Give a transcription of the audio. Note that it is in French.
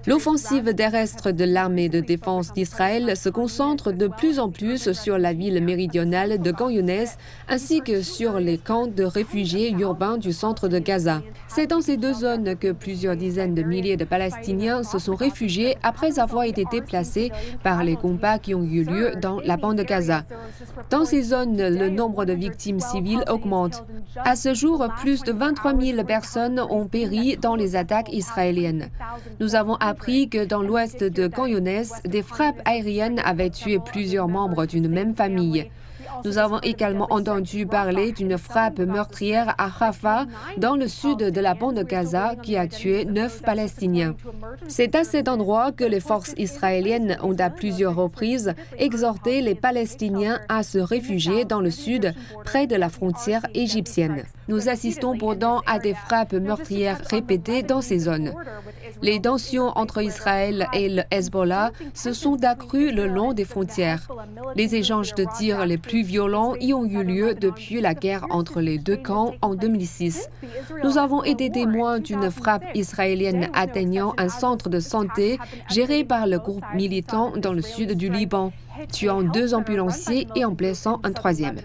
L'offensive terrestre de l'armée de défense d'Israël se concentre de plus en plus sur la ville méridionale de Khan Younes ainsi que sur les camps de réfugiés urbains du centre de Gaza. C'est dans ces deux zones que plusieurs dizaines de milliers de Palestiniens se sont réfugiés après avoir été déplacés par les combats qui ont eu lieu dans la bande de Gaza. Dans ces zones, le nombre de victimes civiles augmente. À ce jour, plus de 23 000 personnes ont péri dans les attaques israéliennes. Nous avons appris que dans l'ouest de Khan Younes, des frappes aériennes avaient tué plusieurs membres d'une même famille. Nous avons également entendu parler d'une frappe meurtrière à Rafah, dans le sud de la bande de Gaza, qui a tué 9 Palestiniens. C'est à cet endroit que les forces israéliennes ont à plusieurs reprises exhorté les Palestiniens à se réfugier dans le sud, près de la frontière égyptienne. Nous assistons pourtant à des frappes meurtrières répétées dans ces zones. Les tensions entre Israël et le Hezbollah se sont accrues le long des frontières. Les échanges de tirs les plus violents y ont eu lieu depuis la guerre entre les deux camps en 2006. Nous avons été témoins d'une frappe israélienne atteignant un centre de santé géré par le groupe militant dans le sud du Liban, tuant 2 ambulanciers et en blessant un 3e.